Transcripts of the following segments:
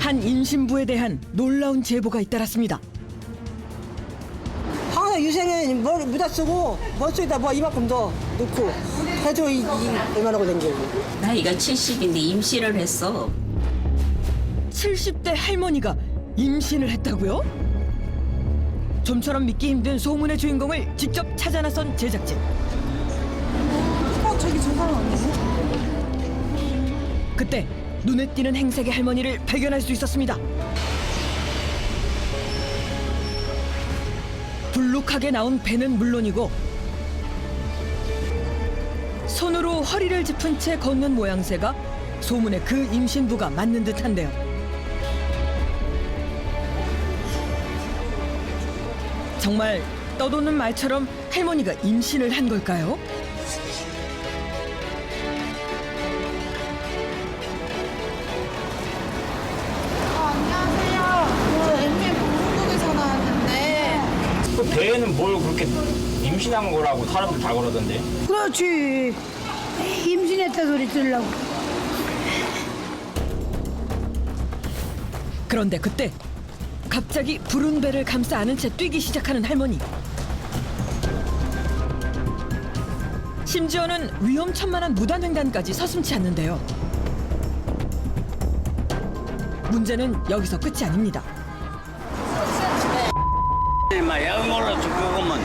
한 임신부에 대한 놀라운 제보가 잇따랐습니다. 항상 유생에 머리 묻어 쓰고 머릿속에다 뭐 이만큼 더 넣고 해도 이만하고 댕기고. 나이가 70인데 임신을 했어. 70대 할머니가 임신을 했다고요? 좀처럼 믿기 힘든 소문의 주인공을 직접 찾아 나선 제작진. 저기 저 사람 아니지? 그때 눈에 띄는 행색의 할머니를 발견할 수 있었습니다. 불룩하게 나온 배는 물론이고 손으로 허리를 짚은 채 걷는 모양새가 소문의 그 임신부가 맞는 듯한데요. 정말 떠도는 말처럼 할머니가 임신을 한 걸까요? 안녕하세요. 저 MBN 방송국에서 나왔는데. 그 배에는 뭘 그렇게 임신한 거라고 사람들 다 그러던데. 그렇지. 임신했다 소리 들으려고. 그런데 그때 갑자기 푸른 배를 감싸 안은 채 뛰기 시작하는 할머니. 심지어는 위험천만한 무단횡단까지 서슴지 않는데요. 문제는 여기서 끝이 아닙니다. 막 약올라 죽고만.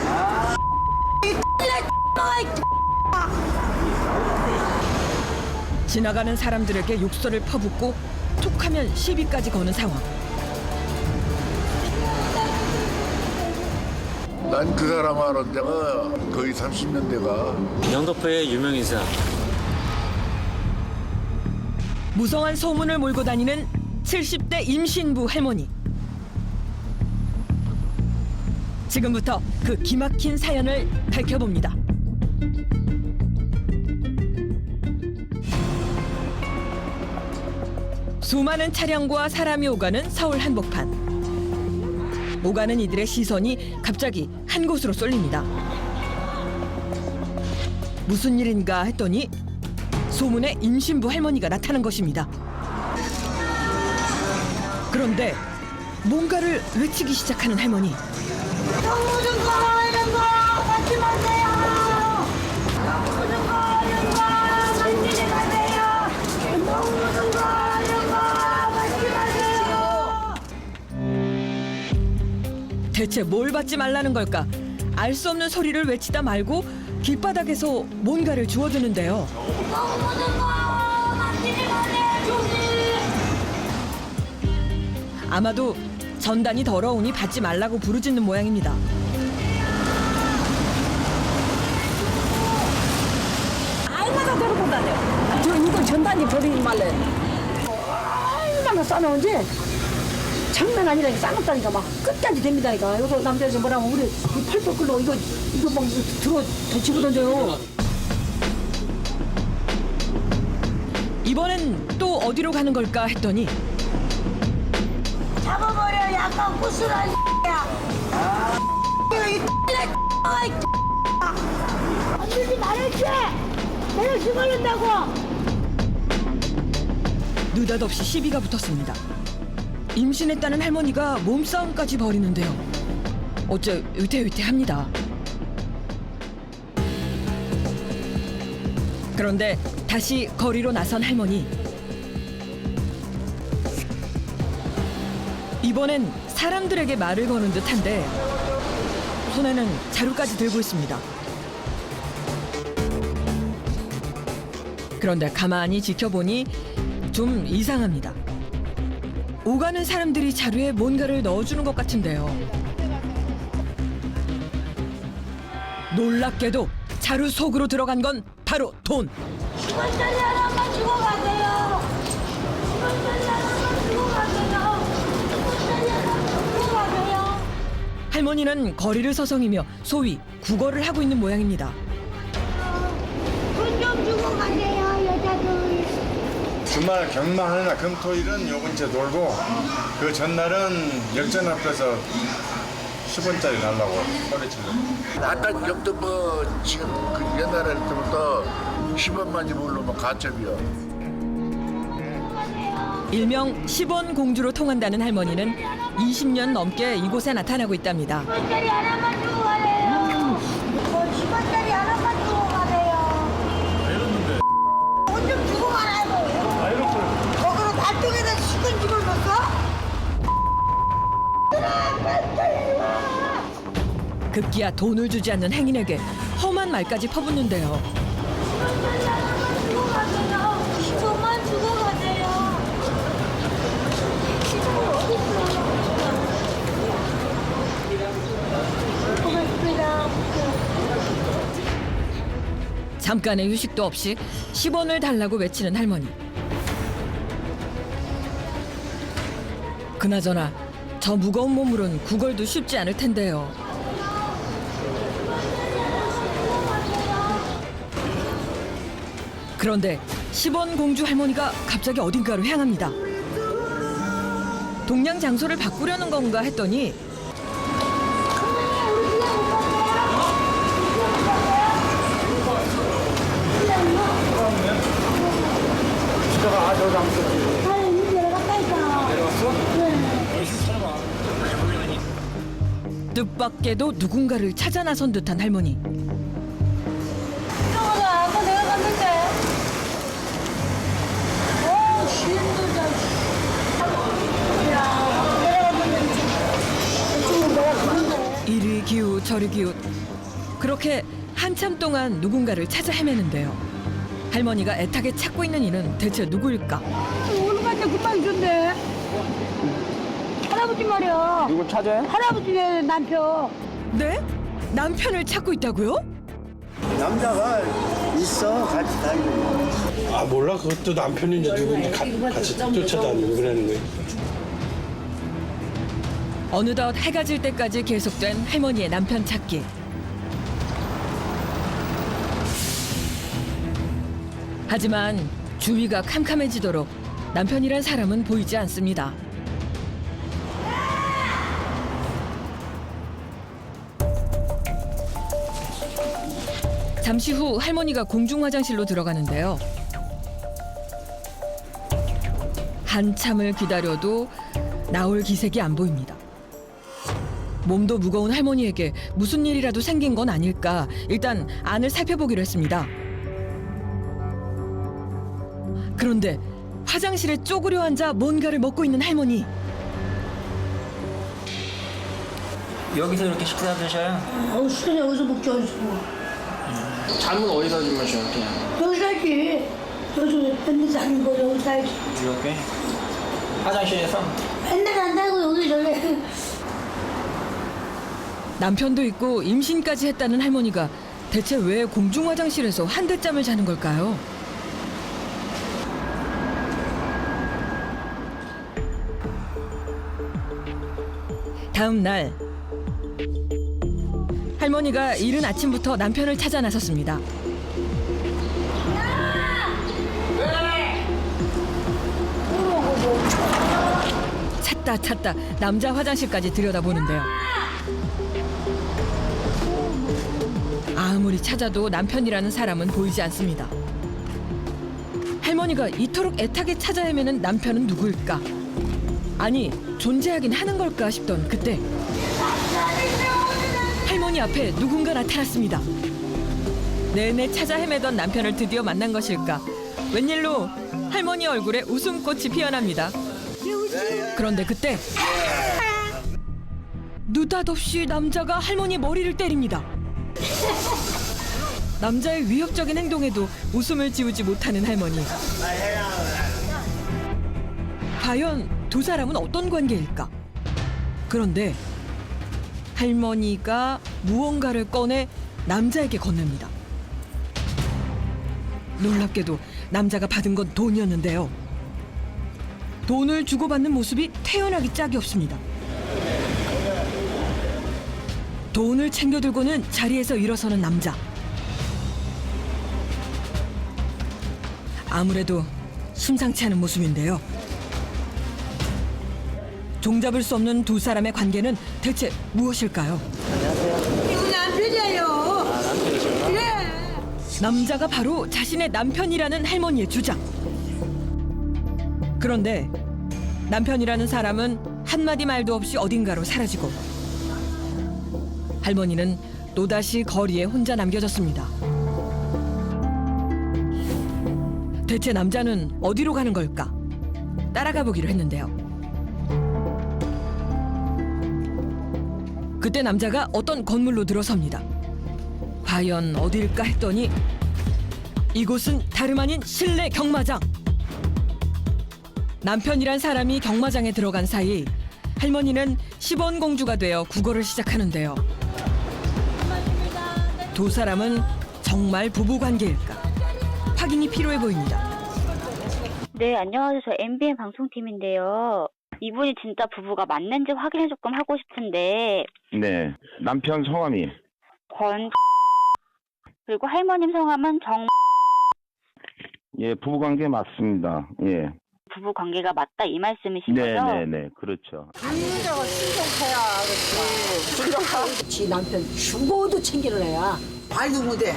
지나가는 사람들에게 욕설을 퍼붓고 툭하면 시비까지 거는 상황. 난 그 사람 알은 데가 거의 30년 돼가. 영덕포의 유명인사. 무성한 소문을 몰고 다니는 70대 임신부 할머니. 지금부터 그 기막힌 사연을 밝혀봅니다. 수많은 차량과 사람이 오가는 서울 한복판. 오가는 이들의 시선이 갑자기 한 곳으로 쏠립니다. 무슨 일인가 했더니 소문의 임신부 할머니가 나타난 것입니다. 그런데 뭔가를 외치기 시작하는 할머니. 너무 좀 가, 이런 거 받지 마세요. 너무 좀 가, 이런 거 받지 마세요. 너무 좀 가, 이런 거 받지 마세요. 대체 뭘 받지 말라는 걸까? 알 수 없는 소리를 외치다 말고 길바닥에서 뭔가를 주워드는데요. 너무 좀 가, 받지 마세요. 아마도 전단이 더러우니 받지 말라고 부르짖는 모양입니다. 얼마나 데리고 다녀? 저 이걸 전단지 버리지 말래. 얼마나 싸놓은지 장난 아니라 싸놓다니까 막 끝까지 됩니다니까. 이거 남자에서 뭐라면 우리 이 팔뚝 끌로 이거 막 들어 더 집어 던져요. 이번엔 또 어디로 가는 걸까 했더니 잡아버려, 약간 구슬한 야. 건들지 말았지. 내가 죽어낸다고. 느닷없이 시비가 붙었습니다. 임신했다는 할머니가 몸싸움까지 벌이는데요. 어째 위태위태합니다. 그런데 다시 거리로 나선 할머니. 이번엔 사람들에게 말을 거는 듯한데 손에는 자루까지 들고 있습니다. 그런데 가만히 지켜보니 좀 이상합니다. 오가는 사람들이 자루에 뭔가를 넣어주는 것 같은데요. 놀랍게도 자루 속으로 들어간 건 바로 돈. 10원짜리 하나만 주고 가세요. 10원짜리 하나만 주고 가세요. 10원짜리 하나만 주고 가세요. 할머니는 거리를 서성이며 소위 구걸을 하고 있는 모양입니다. 돈 좀 주고 가세요, 여자들. 주말 경마하느라 금토일은 요 근처 돌고 그 전날은 역전 앞에서 10원짜리 달라고 소리치고. 아까 영등포 지금 그 옛날에 때부터 10원만 입으려면 가점이야. 일명 10원 공주로 통한다는 할머니는 20년 넘게 이곳에 나타나고 있답니다. 10원짜리 하나만 주고 가세요. 10원짜리 하나만 주고 가세요. 돈 좀 주고 가라고. 거기로 발등에다 식은 집을 넣었어? 급기야 돈을 주지 않는 행인에게 험한 말까지 퍼붓는데요. 10원짜리 하나만 주고 가세요. 10원만 주고 가세요. 10원 어디 있어? 고맙습니다. 잠깐의 휴식도 없이 10원을 달라고 외치는 할머니. 그나저나 저 무거운 몸으론 구걸도 쉽지 않을 텐데요. 그런데 10원 공주 할머니가 갑자기 어딘가로 향합니다. 동양 장소를 바꾸려는 건가 했더니 뜻밖에도 누군가를 찾아 나선 듯한 할머니. 이러고나 아까 내가 갔는데. 오, 힘들다. 야, 내가 갔는데. 지금 내가 갔는데. 이리 기웃 저리 기웃. 그렇게 한참 동안 누군가를 찾아 헤매는데요. 할머니가 애타게 찾고 있는 이는 대체 누구일까? 오늘 갔다 금방 있었네. 할아버지 말이야. 누굴 찾아요? 할아버지의 남편. 네? 남편을 찾고 있다고요? 남자가 있어 같이 다니는. 아 몰라 그것도 남편인지 누군지 같이 쫓아다니고 그러는 거예요. 어느덧 해가 질 때까지 계속된 할머니의 남편 찾기. 하지만 주위가 캄캄해지도록 남편이란 사람은 보이지 않습니다. 잠시 후 할머니가 공중 화장실로 들어가는데요. 한참을 기다려도 나올 기색이 안 보입니다. 몸도 무거운 할머니에게 무슨 일이라도 생긴 건 아닐까 일단 안을 살펴보기로 했습니다. 그런데 화장실에 쪼그려 앉아 뭔가를 먹고 있는 할머니. 여기서 이렇게 식사 드셔요? 어우, 시간이 어디서 먹지, 어디서 먹어. 잠은 어디서 주무셔요? 그냥 여기 살지. 여기서 맨날 자는 거 여기 살지. 이렇게? 화장실에서? 맨날 안 살고 여기 저래. 남편도 있고 임신까지 했다는 할머니가 대체 왜 공중 화장실에서 한대잠을 자는 걸까요? 다음 날 할머니가 이른 아침부터 남편을 찾아 나섰습니다. 찾다 남자 화장실까지 들여다보는데요. 아무리 찾아도 남편이라는 사람은 보이지 않습니다. 할머니가 이토록 애타게 찾아 헤매는 남편은 누구일까? 아니, 존재하긴 하는 걸까 싶던 그때 할머니 앞에 누군가 나타났습니다. 내내 찾아 헤매던 남편을 드디어 만난 것일까? 웬일로 할머니 얼굴에 웃음꽃이 피어납니다. 그런데 그때 느닷없이 남자가 할머니 머리를 때립니다. 남자의 위협적인 행동에도 웃음을 지우지 못하는 할머니. 과연 두 사람은 어떤 관계일까? 그런데 할머니가 무언가를 꺼내 남자에게 건넵니다. 놀랍게도 남자가 받은 건 돈이었는데요. 돈을 주고받는 모습이 태연하기 짝이 없습니다. 돈을 챙겨들고는 자리에서 일어서는 남자. 아무래도 심상치 않은 모습인데요. 종잡을 수 없는 두 사람의 관계는 대체 무엇일까요? 이거 남편이에요. 남자가 바로 자신의 남편이라는 할머니의 주장. 그런데 남편이라는 사람은 한마디 말도 없이 어딘가로 사라지고 할머니는 또다시 거리에 혼자 남겨졌습니다. 대체 남자는 어디로 가는 걸까? 따라가 보기로 했는데요. 그때 남자가 어떤 건물로 들어섭니다. 과연 어딜까 했더니 이곳은 다름 아닌 실내 경마장. 남편이란 사람이 경마장에 들어간 사이 할머니는 10원 공주가 되어 국어를 시작하는데요. 두 사람은 정말 부부 관계일까? 확인이 필요해 보입니다. 네, 안녕하세요. 저 MBN 방송팀인데요. 이분이 진짜 부부가 맞는지 확인을 조금 하고 싶은데 네. 남편 성함이 권 그리고 할머님 성함은 정 예 부부관계 맞습니다. 예. 부부 관계가 맞다 이 말씀이신 거죠? 네네네 그렇죠. 지 남편 죽어도 챙기는 애야. 말도 못해.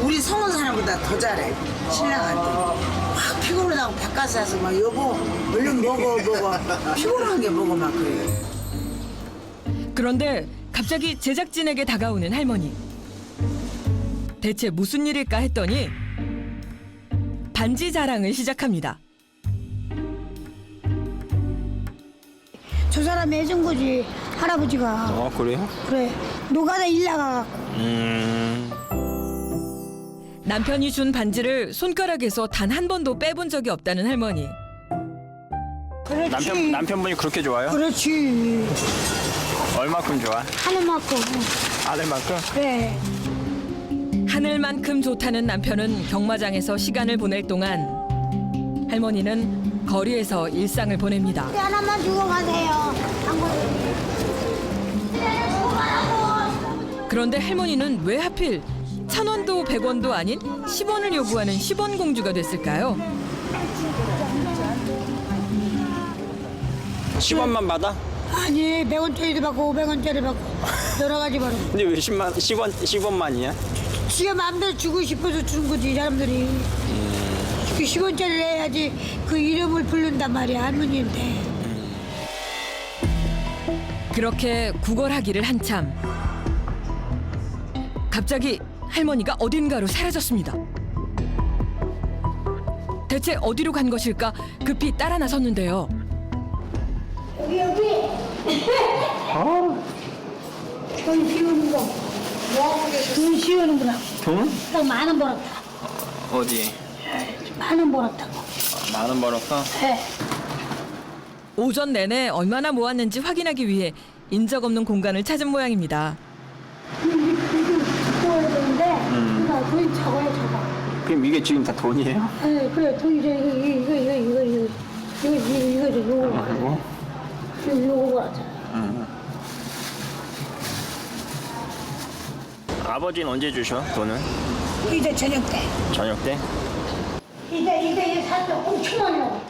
우리 성은 사람보다 더 잘해. 신랑한테. 막 피곤하다고 바깥에 와서 막 여보 얼른 먹어. 피곤한 게 먹어 막 그래. 그런데 갑자기 제작진에게 다가오는 할머니. 대체 무슨 일일까 했더니 반지 자랑을 시작합니다. 저 사람이 해준 거지 할아버지가. 그래요? 그래 노가다 일 나가갖고. 남편이 준 반지를 손가락에서 단 한 번도 빼본 적이 없다는 할머니. 그렇지. 남편분이 그렇게 좋아요? 그렇지. 얼마큼 좋아? 하늘만큼. 아들만큼? 그래. 하늘만큼 좋다는 남편은 경마장에서 시간을 보낼 동안 할머니는 거리에서 일상을 보냅니다. 하나만 주고 가세요. 한 번. 그런데 할머니는 왜 하필 1,000원도 100원도 아닌 10원을 요구하는 10원 공주가 됐을까요? 10원만 받아? 아니 100원짜리도 받고 500원짜리 받고 여러 가지 받아. 근데 왜 10원만이야? 지가 마음대로 주고 싶어서 주는 거지 이 사람들이. 그 10원짜리를 해야지 그 이름을 부른단 말이야 할머니한테. 그렇게 구걸하기를 한참. 갑자기 할머니가 어딘가로 사라졌습니다. 대체 어디로 간 것일까 급히 따라 나섰는데요. 여기. 돈 비우는 거. 돈 씌우는구나. 돈? 딱 10,000원 벌었다. 어디? 10,000원 벌었다고. 10,000원 벌었어? 네. 오전 내내 얼마나 모았는지 확인하기 위해 인적 없는 공간을 찾은 모양입니다. 모아야 되는데, 그러니까 돈이 적어요, 적어. 그럼 이게 지금 다 돈이에요? 네, 그래, 돈이 요거 벌었잖아. 아버지는 언제 주셔 돈은? 이제 저녁 때. 저녁 때? 이제 사서 엄청 많이 나와.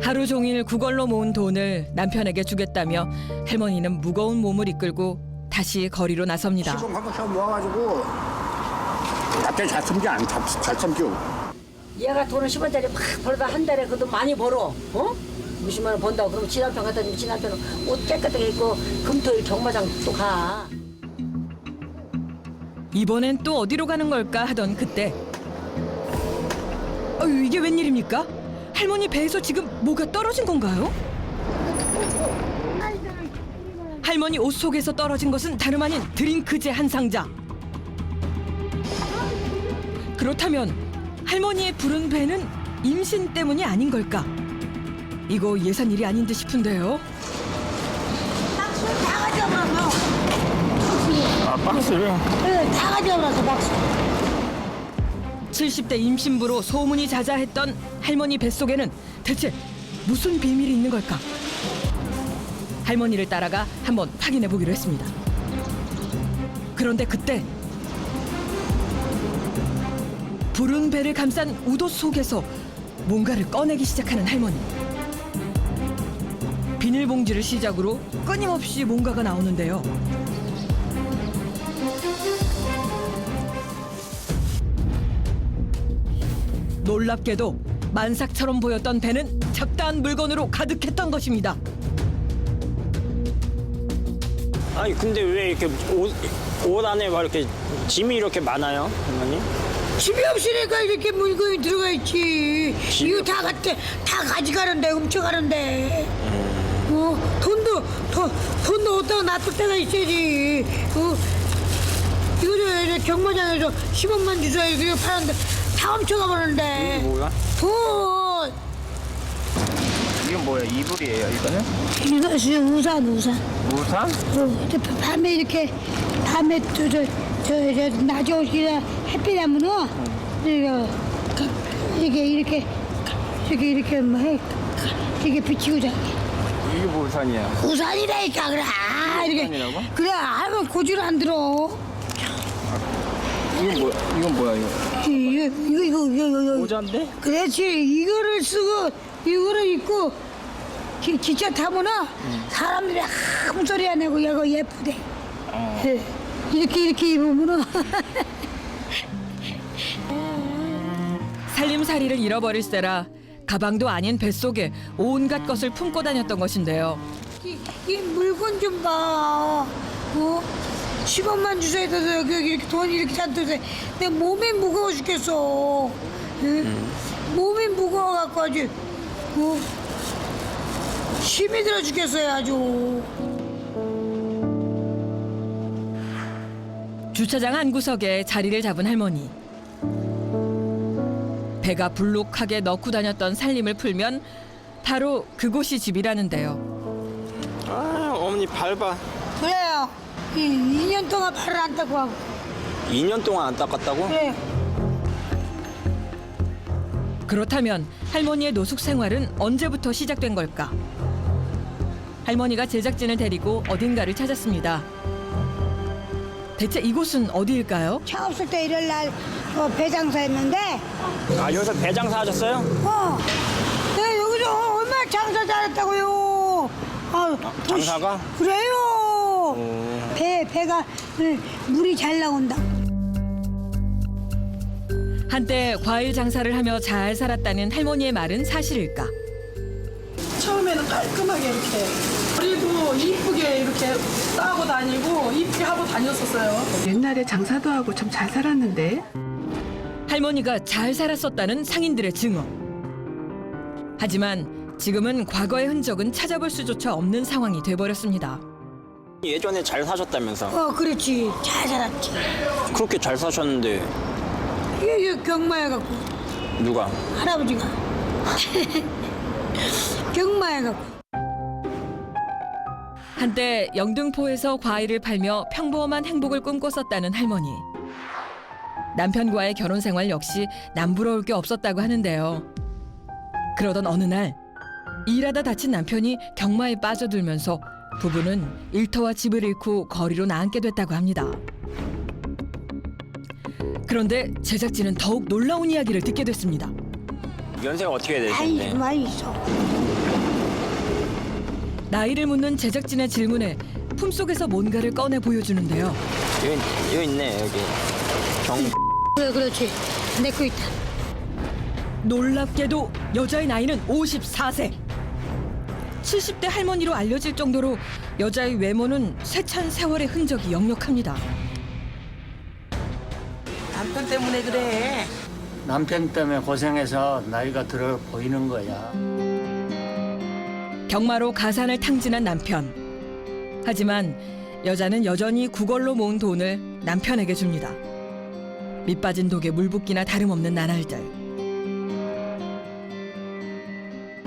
하루 종일 구걸로 모은 돈을 남편에게 주겠다며 할머니는 무거운 몸을 이끌고 다시 거리로 나섭니다. 시동 한 번씩 모아가지고 갑자기 잘 참겨. 얘가 돈을 10원짜리 막 벌다 한 달에 그 돈 많이 벌어. 어? 몇십만 원 번다고. 그럼 지 남편 갖다 주면 지 남편은 옷 깨끗하게 입고 금토일 경마장 또 가. 이번엔 또 어디로 가는 걸까 하던 그때 이게 웬일입니까? 할머니 배에서 지금 뭐가 떨어진 건가요? 할머니 옷 속에서 떨어진 것은 다름 아닌 드링크제 한 상자. 그렇다면 할머니의 부른 배는 임신 때문이 아닌 걸까? 이거 예산일이 아닌 듯 싶은데요. 박스 다 가져가서. 아 박스를? 네, 다 가져가서 박스. 70대 임신부로 소문이 자자했던 할머니 뱃속에는 대체 무슨 비밀이 있는 걸까? 할머니를 따라가 한번 확인해 보기로 했습니다. 그런데 그때 부른 배를 감싼 우도 속에서 뭔가를 꺼내기 시작하는 할머니. 비닐봉지를 시작으로 끊임없이 뭔가가 나오는데요. 놀랍게도 만삭처럼 보였던 배는 잡다한 물건으로 가득했던 것입니다. 아니 근데 왜 이렇게 옷 안에 막 이렇게 짐이 이렇게 많아요, 할머니? 집이 없으니까 이렇게 물건이 들어가 있지. 이거 다 가져가는데, 훔쳐가는데. 돈도 어디다가 놔둘 때가 있어야지. 이거를 경마장에서 10원만 주세요 이렇게 파는데 다 훔쳐가 버리는데. 이게 뭐야? 돈. 이건 뭐야? 이불이에요, 이거는? 이거 우산. 우산? 밤에 이렇게 낮에 오시나 햇빛 나면은 이렇게 뭐 해 이렇게 비치고 자. 이게 뭐 우산이야? 우산이라니까 그래. 이렇게 우산이라고? 그래 하면 고지를 안 들어. 이건 뭐야 이거? 이거 모자인데? 그렇지. 이거를 쓰고 이거를 입고 기차 타면은 사람들이 아무 소리 안 내고 이거 예쁘대. 예. 이렇게 입으면은 살림살이를 잃어버릴세라 가방도 아닌 뱃속에 온갖 것을 품고 다녔던 것인데요. 이 물건 좀 봐. 10원만 주세요. 이렇게 돈 이렇게 잔뜩 돼. 내 몸이 무거워 죽겠어. 몸이 무거워갖고 아주 힘이 들어 죽겠어요 아주. 주차장 한 구석에 자리를 잡은 할머니. 배가 불룩하게 넣고 다녔던 살림을 풀면 바로 그곳이 집이라는데요. 아, 어머니 밟아. 그래요. 2년 동안 발을 안 닦고 하고. 2년 동안 안 닦았다고? 그래요. 그렇다면 할머니의 노숙 생활은 언제부터 시작된 걸까? 할머니가 제작진을 데리고 어딘가를 찾았습니다. 대체 이곳은 어디일까요? 차 없을 때 일요일 날 배장사했는데 아, 여기서 배장사 하셨어요? 내가 여기서 얼마나 장사 잘했다고요. 장사가? 그래요. 배가 물이 잘 나온다. 한때 과일 장사를 하며 잘 살았다는 할머니의 말은 사실일까? 처음에는 깔끔하게 이렇게 그리고 이쁘게 이렇게 싸고 다니고 이쁘게 하고 다녔었어요. 옛날에 장사도 하고 참 잘 살았는데. 할머니가 잘 살았었다는 상인들의 증언. 하지만 지금은 과거의 흔적은 찾아볼 수조차 없는 상황이 돼버렸습니다. 예전에 잘 사셨다면서? 그렇지. 잘 살았지. 그렇게 잘 사셨는데 이게 경마해갖고 누가? 할아버지가 경마해갖고. 한때 영등포에서 과일을 팔며 평범한 행복을 꿈꿨었다는 할머니. 남편과의 결혼 생활 역시 남부러울 게 없었다고 하는데요. 그러던 어느 날 일하다 다친 남편이 경마에 빠져들면서 부부는 일터와 집을 잃고 거리로 나앉게 됐다고 합니다. 그런데 제작진은 더욱 놀라운 이야기를 듣게 됐습니다. 연세가 어떻게 되시는데? 많이 있어. 나이를 묻는 제작진의 질문에 품속에서 뭔가를 꺼내 보여주는데요. 여기 있네, 여기. 그렇지. 내 거 있다. 놀랍게도 여자의 나이는 54세. 70대 할머니로 알려질 정도로 여자의 외모는 세찬 세월의 흔적이 역력합니다. 남편 때문에 그래. 남편 때문에 고생해서 나이가 들어 보이는 거야. 경마로 가산을 탕진한 남편. 하지만 여자는 여전히 구걸로 모은 돈을 남편에게 줍니다. 밑빠진 독에 물 붓기나 다름없는 나날들.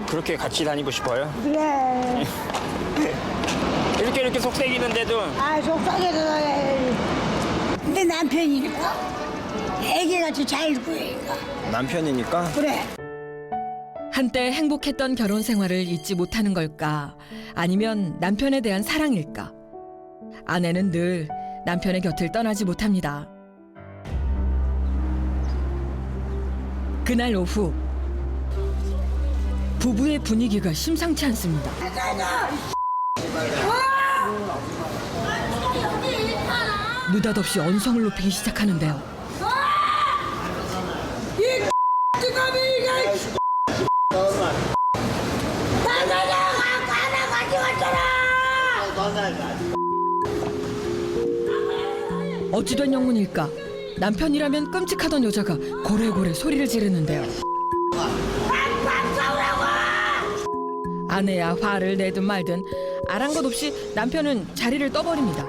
그렇게 같이 다니고 싶어요? 그래. 이렇게 속삭이는데도 속상해서. 근데 남편이니까 애기같이 잘 구해니까. 남편이니까? 그래. 한때 행복했던 결혼 생활을 잊지 못하는 걸까? 아니면 남편에 대한 사랑일까? 아내는 늘 남편의 곁을 떠나지 못합니다. 그날 오후 부부의 분위기가 심상치 않습니다. 느닷없이 언성을 높이기 시작하는데요. 어찌된 영문일까? 남편이라면 끔찍하던 여자가 고래고래 소리를 지르는데요. 아내야 화를 내든 말든 아랑곳 없이 남편은 자리를 떠버립니다.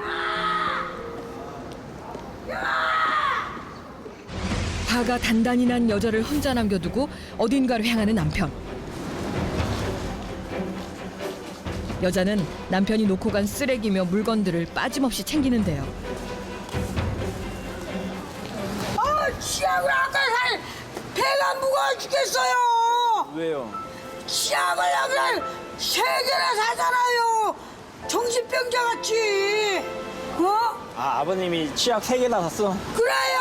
화가 단단히 난 여자를 혼자 남겨두고 어딘가로 향하는 남편. 여자는 남편이 놓고 간 쓰레기며 물건들을 빠짐없이 챙기는데요. 치약을 아까 살 배가 무거워 죽겠어요. 왜요? 치약을 아까 3개나 사잖아요. 정신병자 같이. 아, 아버님이 치약 3개나 샀어? 그래요.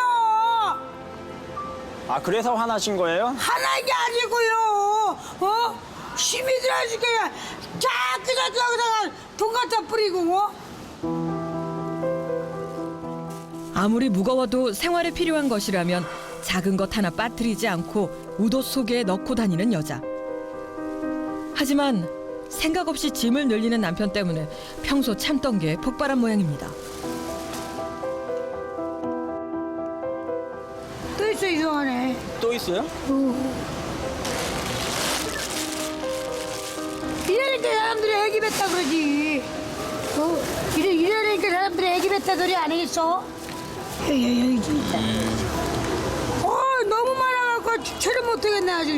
아, 그래서 화나신 거예요? 하나인 게 아니고요. 힘이 들어줄게 자꾸 저기다가 돈 갖다 뿌리고. 아무리 무거워도 생활에 필요한 것이라면 작은 것 하나 빠뜨리지 않고 우도 속에 넣고 다니는 여자. 하지만 생각 없이 짐을 늘리는 남편 때문에 평소 참던 게 폭발한 모양입니다. 또 있어 이상하네. 또 있어요? 이러니까 사람들이 애기 뱉다 그러지. 이러니까 사람들이 애기 뱉다 소리 안 하겠어? 여기 진짜. 너무 많아갖고 주체를 못하겠네 아주.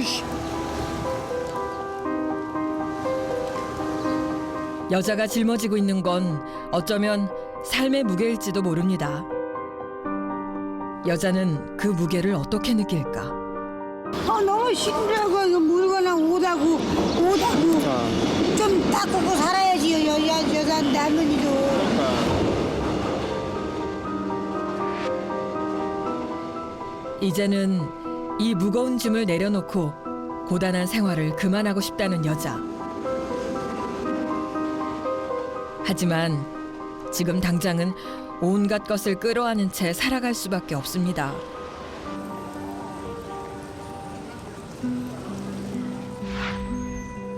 여자가 짊어지고 있는 건 어쩌면 삶의 무게일지도 모릅니다. 여자는 그 무게를 어떻게 느낄까? 너무 힘들고 이거 물거나 오다고 좀 닦고 살아야지 여자 할머니도. 이제는 이 무거운 짐을 내려놓고 고단한 생활을 그만하고 싶다는 여자. 하지만 지금 당장은 온갖 것을 끌어안은 채 살아갈 수밖에 없습니다.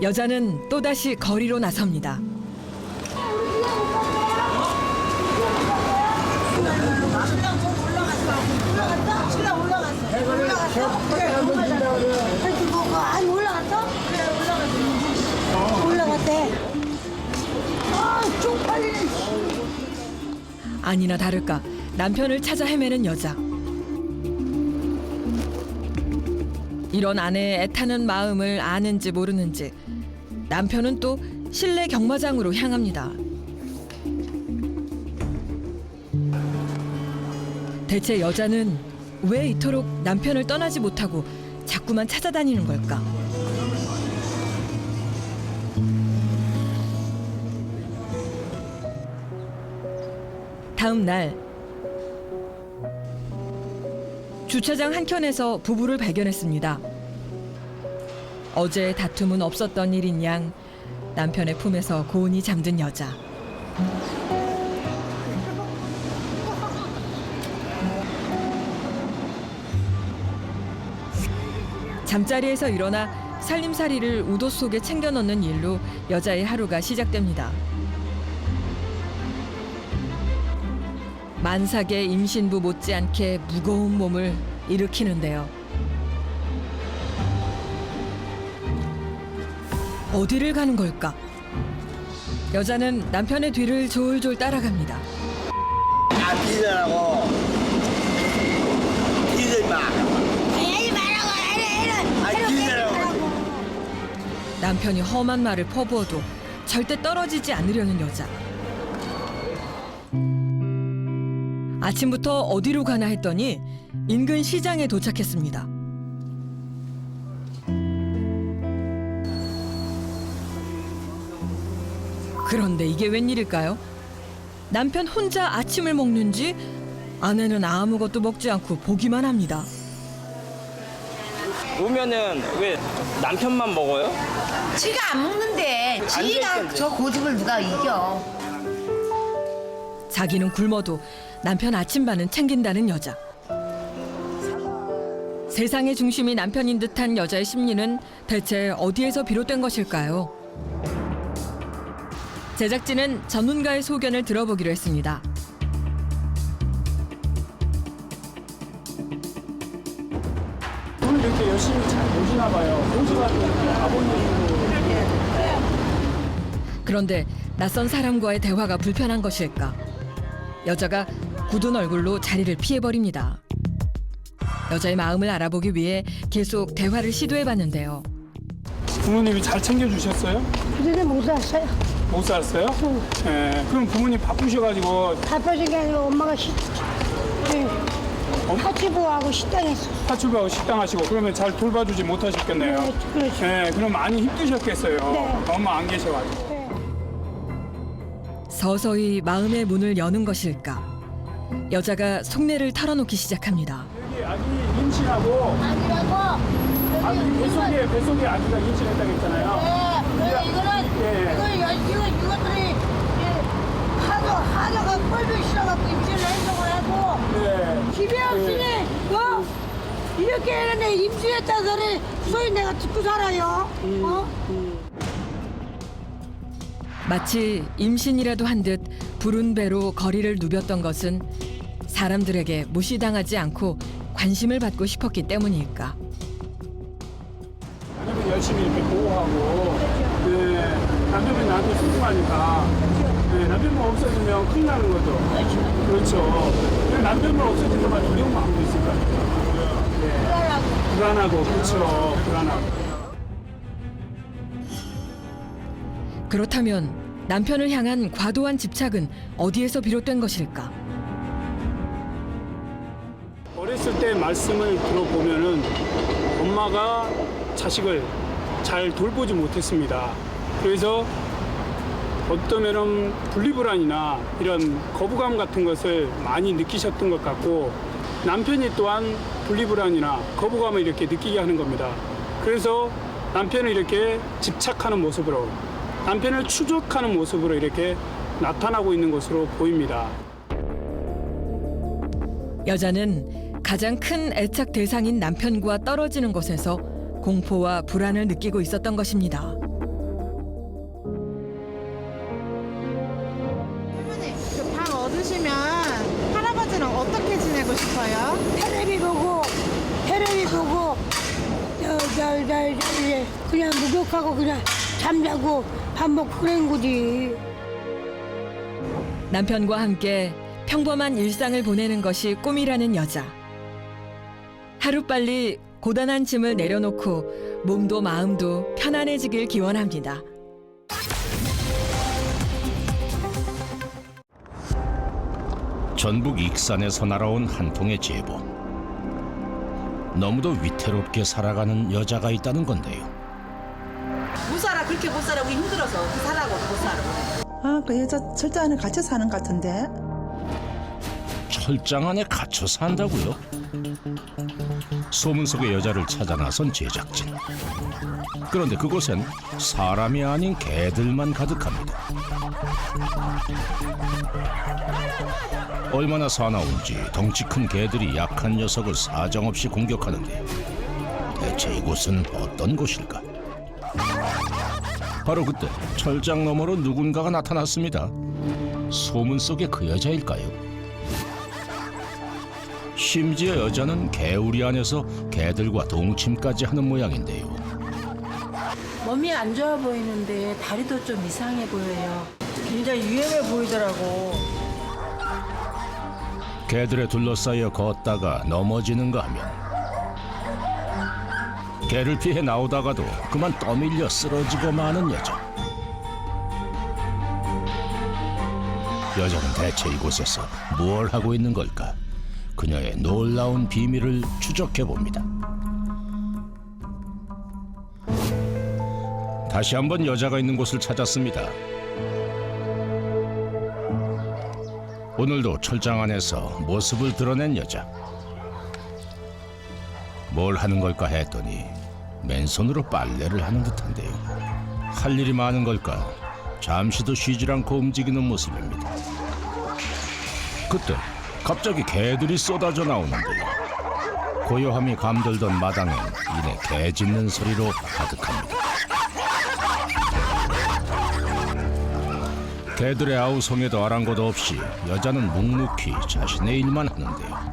여자는 또다시 거리로 나섭니다. 아니 올라갔어? 올라갔대. 쪽팔리네. 아니나 다를까 남편을 찾아 헤매는 여자. 이런 아내의 애타는 마음을 아는지 모르는지 남편은 또 실내 경마장으로 향합니다. 대체 여자는 왜 이토록 남편을 떠나지 못하고 자꾸만 찾아다니는 걸까? 다음 날 주차장 한켠에서 부부를 발견했습니다. 어제의 다툼은 없었던 일인 양 남편의 품에서 고온히 잠든 여자. 잠자리에서 일어나 살림살이를 우도 속에 챙겨 넣는 일로 여자의 하루가 시작됩니다. 만삭의 임신부 못지않게 무거운 몸을 일으키는데요. 어디를 가는 걸까? 여자는 남편의 뒤를 졸졸 따라갑니다. 뒤져라고. 뒤질 마. 남편이 험한 말을 퍼부어도 절대 떨어지지 않으려는 여자. 아침부터 어디로 가나 했더니 인근 시장에 도착했습니다. 그런데 이게 웬일일까요? 남편 혼자 아침을 먹는지 아내는 아무것도 먹지 않고 보기만 합니다. 오면은 왜 남편만 먹어요? 지가 안 먹는데 지가 저 고집을 누가 이겨. 자기는 굶어도 남편 아침반은 챙긴다는 여자. 세상의 중심이 남편인 듯한 여자의 심리는 대체 어디에서 비롯된 것일까요? 제작진은 전문가의 소견을 들어보기로 했습니다. 오늘 이렇게 열심히 잘 보시나 봐요. 보시가지고 아버님도. 그런데 낯선 사람과의 대화가 불편한 것일까? 여자가 굳은 얼굴로 자리를 피해버립니다. 여자의 마음을 알아보기 위해 계속 대화를 시도해봤는데요. 부모님이 잘 챙겨주셨어요? 그전에 못 살았어요. 못 살았어요? 응. 예. 그럼 부모님 바쁘셔가지고 바빠진 게 아니고 엄마가 파치부하고 식당했어. 파출부하고 식당 하시고 그러면 잘 돌봐주지 못하셨겠네요. 네, 그렇죠. 예. 그럼 많이 힘드셨겠어요. 네. 엄마 안 계셔가지고. 네. 서서히 마음의 문을 여는 것일까? 여자가 속내를 털어놓기 시작합니다. 여기 아기 임신하고 아기 뱃속에 아기가 임신했다고 했잖아요. 이것들이 하자가 뻘벽 실어갖고 임신을 해석을 하고 집에 없으니 이렇게 했는데 임신했다는 소리 소리 내가 듣고 살아요. 마치 임신이라도 한 듯 부른 배로 거리를 누볐던 것은 사람들에게 무시당하지 않고 관심을 받고 싶었기 때문일까? 남편이 열심히 이렇게 보호하고 남편이 나한테 소중하니까 남편만 없어지면 큰일 나는 거죠. 그렇죠. 남편만 없어지는 건 두려운 마음도 있을 것 같아요. 불안하고 그렇죠. 불안하고. 그렇다면 남편을 향한 과도한 집착은 어디에서 비롯된 것일까? 어렸을 때 말씀을 들어보면은 엄마가 자식을 잘 돌보지 못했습니다. 그래서 어떠면은 분리불안이나 이런 거부감 같은 것을 많이 느끼셨던 것 같고 남편이 또한 분리불안이나 거부감을 이렇게 느끼게 하는 겁니다. 그래서 남편을 이렇게 집착하는 모습으로 남편을 추적하는 모습으로 이렇게 나타나고 있는 것으로 보입니다. 여자는 가장 큰 애착 대상인 남편과 떨어지는 것에서 공포와 불안을 느끼고 있었던 것입니다. 할머니, 그 방 얻으시면 할아버지랑 어떻게 지내고 싶어요? 테레비 보고 그냥 목욕하고 그냥 잠자고 밥 먹고 그런 거지. 남편과 함께 평범한 일상을 보내는 것이 꿈이라는 여자. 하루빨리 고단한 짐을 내려놓고 몸도 마음도 편안해지길 기원합니다. 전북 익산에서 날아온 한 통의 제보. 너무도 위태롭게 살아가는 여자가 있다는 건데요. 못 살아. 그렇게 못 살아. 우리 힘들어서 그 살아고 못 살아. 아, 그 여자 철장 안에 갇혀 사는 것 같은데. 철장 안에 갇혀 산다고요? 소문 속의 여자를 찾아 나선 제작진. 그런데 그곳엔 사람이 아닌 개들만 가득합니다. 얼마나 사나운지 덩치 큰 개들이 약한 녀석을 사정없이 공격하는데 대체 이곳은 어떤 곳일까? 바로 그때 철장 너머로 누군가가 나타났습니다. 소문 속의 그 여자일까요? 심지어 여자는 개우리 안에서 개들과 동침까지 하는 모양인데요. 몸이 안 좋아 보이는데 다리도 좀 이상해 보여요. 굉장히 위험해 보이더라고. 개들에 둘러싸여 걷다가 넘어지는가 하면 개를 피해 나오다가도 그만 떠밀려 쓰러지고 마는 여자. 여자는 대체 이곳에서 뭘 하고 있는 걸까? 그녀의 놀라운 비밀을 추적해 봅니다. 다시 한번 여자가 있는 곳을 찾았습니다. 오늘도 철장 안에서 모습을 드러낸 여자. 뭘 하는 걸까 했더니 맨손으로 빨래를 하는 듯한데요. 할 일이 많은 걸까? 잠시도 쉬질 않고 움직이는 모습입니다. 그때 갑자기 개들이 쏟아져 나오는데요. 고요함이 감돌던 마당엔 이내 개 짖는 소리로 가득합니다. 개들의 아우성에도 아랑곳 없이 여자는 묵묵히 자신의 일만 하는데요.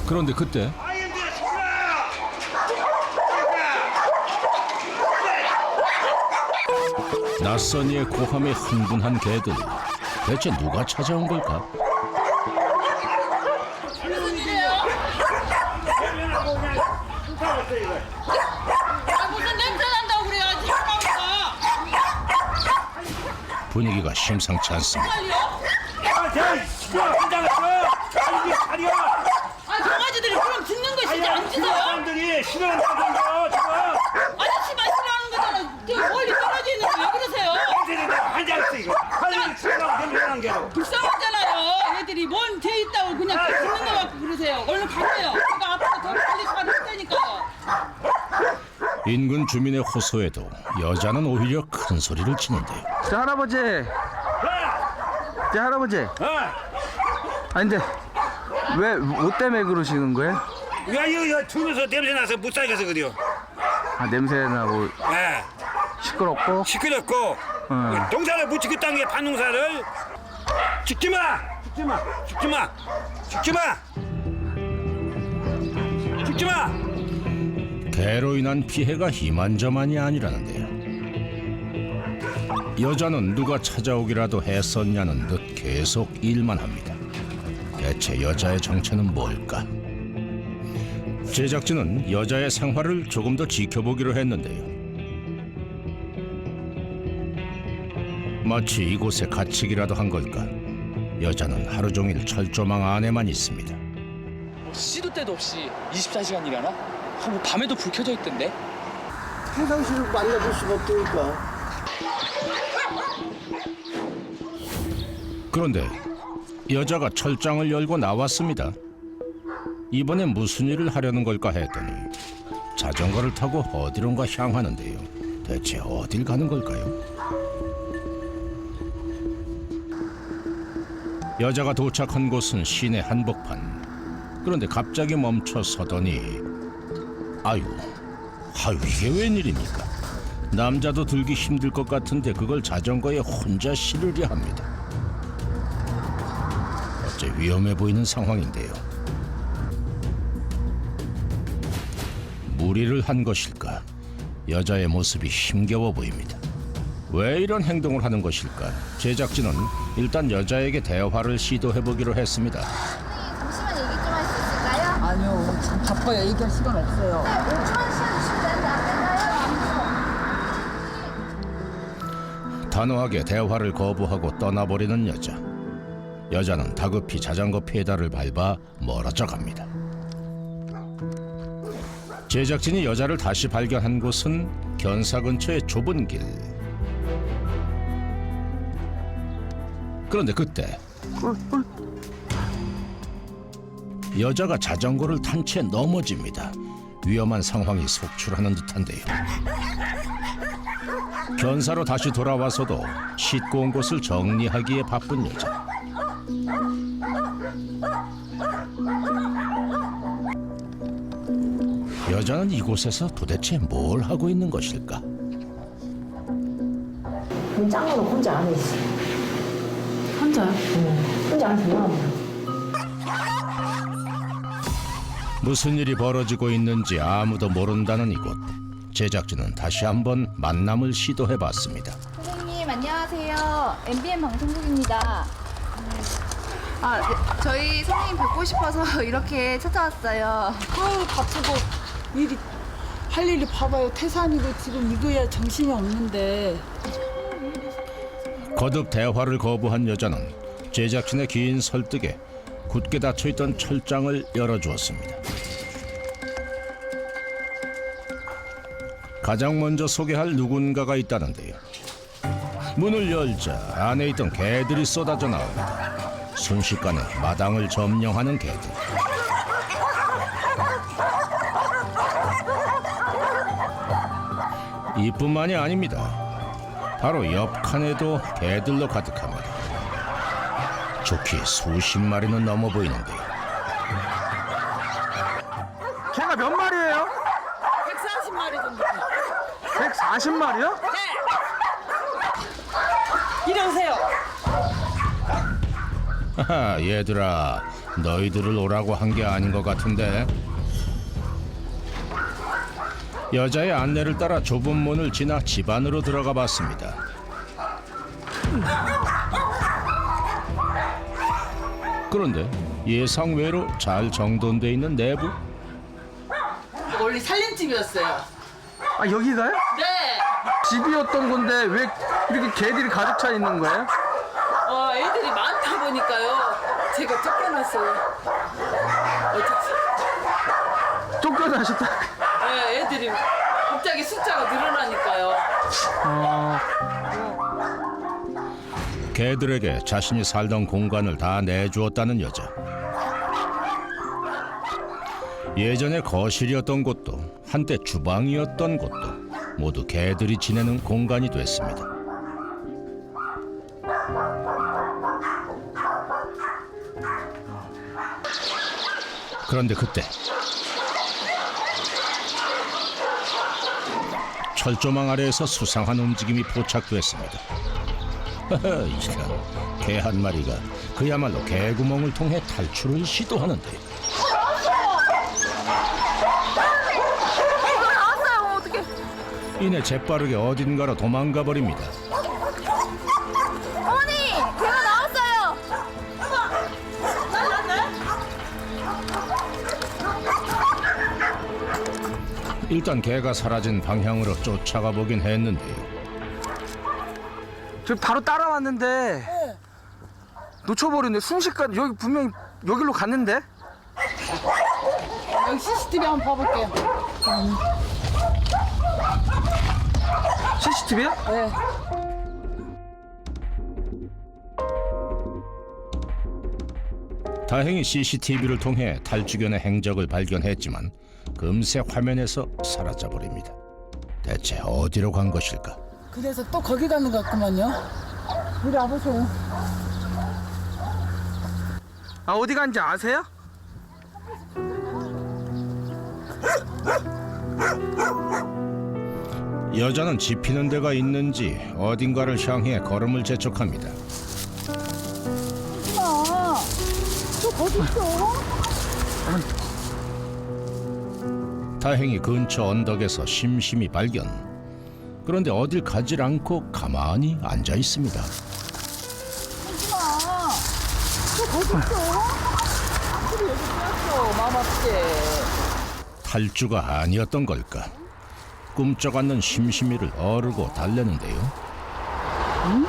그런데 그때 낯선 이의 고함에 흥분한 개들. 대체 누가 찾아온 걸까? 무슨 냄새 난다고 그래야지. 분위기가 심상치 않습니다. 강아지들이 그럼 죽는 것이지 안 죽어요? 사람들이 싫어한다는 거 지금. 아저씨만 싫어하는 거잖아. 저 멀리 떨어져 있는 거 왜 그러세요? 한장씩 이거. 한장 치라고 demor한 게로. 불쌍하잖아요. 애들이 뭔 죄 있다고 그냥 죽는 거 갖고 그러세요. 얼른 가세요. 제가 앞으로 더 빨리 가도 테니까요. 인근 주민의 호소에도 여자는 오히려 큰 소리를 치는데요. 저 할아버지. 저 할아버지. 아니 근데 왜 뭐 때문에 그러시는 거예요? 야 이거 죽어서 냄새 나서 못 살겠어 그래요. 아 냄새 나고 예. 시끄럽고. 시끄럽고 농사를 못 짓겠다는 게 반농사를 죽지 마. 죽지 마. 죽지 마. 죽지 마. 죽지 마. 개로 인한 피해가 이만저만이 아니라는데요. 여자는 누가 찾아오기라도 했었냐는 듯 계속 일만 합니다. 대체 여자의 정체는 뭘까? 제작진은 여자의 생활을 조금 더 지켜보기로 했는데요. 마치 이곳에 갇히기라도 한 걸까? 여자는 하루 종일 철조망 안에만 있습니다. 시도 때도 없이 24시간 일하나? 뭐 밤에도 불 켜져 있던데? 평상시를 만나볼 수가 없으니까. 그런데 여자가 철장을 열고 나왔습니다. 이번엔 무슨 일을 하려는 걸까 했더니 자전거를 타고 어디론가 향하는데요. 대체 어딜 가는 걸까요? 여자가 도착한 곳은 시내 한복판. 그런데 갑자기 멈춰 서더니 아유 이게 웬일입니까? 남자도 들기 힘들 것 같은데 그걸 자전거에 혼자 실으려 합니다. 어째 위험해 보이는 상황인데요. 무리를 한 것일까? 여자의 모습이 힘겨워 보입니다. 왜 이런 행동을 하는 것일까? 제작진은 일단 여자에게 대화를 시도해보기로 했습니다. 잠시만 얘기 좀 할 수 있을까요? 아니요, 참 바빠요. 얘기할 시간 없어요. 5초만 시간 주시면 되는데 안 되나요? 단호하게 대화를 거부하고 떠나버리는 여자. 여자는 다급히 자전거 페달을 밟아 멀어져 갑니다. 제작진이 여자를 다시 발견한 곳은 견사 근처의 좁은 길. 그런데 그때 여자가 자전거를 탄 채 넘어집니다. 위험한 상황이 속출하는 듯한데요. 견사로 다시 돌아와서도 싣고 온 곳을 정리하기에 바쁜 여자. 여자는 이곳에서 도대체 뭘 하고 있는 것일까? 짱으로 혼자 안 했어. 혼자요? 혼자 안 했어. 무슨 일이 벌어지고 있는지 아무도 모른다는 이곳. 제작진은 다시 한번 만남을 시도해봤습니다. 선생님 안녕하세요. MBN 방송국입니다. 네, 저희 선생님 뵙고 싶어서 이렇게 찾아왔어요. 아유 바쁘고 할 일이 봐봐요. 태산이고 지금 이거야 정신이 없는데. 거듭 대화를 거부한 여자는 제작진의 긴 설득에 굳게 닫혀있던 철장을 열어주었습니다. 가장 먼저 소개할 누군가가 있다는데요. 문을 열자 안에 있던 개들이 쏟아져 나옵니다. 순식간에 마당을 점령하는 개들. 이뿐만이 아닙니다. 바로 옆 칸에도 개들로 가득합니다. 좋게 수십 마리는 넘어 보이는데요. 개가 몇 마리예요? 140마리 정도. 140마리요? 이러세요. 하하, 얘들아, 너희들을 오라고 한 게 아닌 것 같은데. 여자의 안내를 따라 좁은 문을 지나 집 안으로 들어가 봤습니다. 그런데 예상외로 잘 정돈돼 있는 내부. 원래 살림집이었어요. 아 여기가요? 네. 집이었던 건데 왜 이렇게 개들이 가득 차 있는 거예요? 애들이 많다 보니까요. 제가 쫓겨났어요. 어떻게? 쫓겨나셨다. 네, 애들이 갑자기 숫자가 늘어나니까요. 개들에게 자신이 살던 공간을 다 내주었다는 여자. 예전에 거실이었던 곳도 한때 주방이었던 곳도 모두 개들이 지내는 공간이 됐습니다. 그런데 그때 철조망 아래에서 수상한 움직임이 포착됐습니다. 이런 개 한 마리가 그야말로 개구멍을 통해 탈출을 시도하는데 나왔어요. 어떻게? 이내 재빠르게 어딘가로 도망가 버립니다. 어머니, 개가 나왔어요. 일단 개가 사라진 방향으로 쫓아가 보긴 했는데요. 저 바로 따라왔는데 놓쳐버렸네. 순식간에 여기 분명히 여기로 갔는데. 여기 CCTV 한번 봐볼게요. CCTV요? 네. 다행히 CCTV를 통해 탈주견의 행적을 발견했지만 금세 화면에서 사라져 버립니다. 대체 어디로 간 것일까? 그래서 또 거기 가는 것 같구만요. 이리 와보세요. 아 어디 간지 아세요? 여자는 짚히는 데가 있는지 어딘가를 향해 걸음을 재촉합니다. 엄마, 저 거기 있어. 다행히 근처 언덕에서 심심히 발견. 그런데 어딜 가질 않고 가만히 앉아 있습니다. 엄마, 저 거기 있어. 여기 뛰었어. 마음 아프게. 탈주가 아니었던 걸까? 꿈쩍 않는 심심이를 어르고 달래는데요. 응?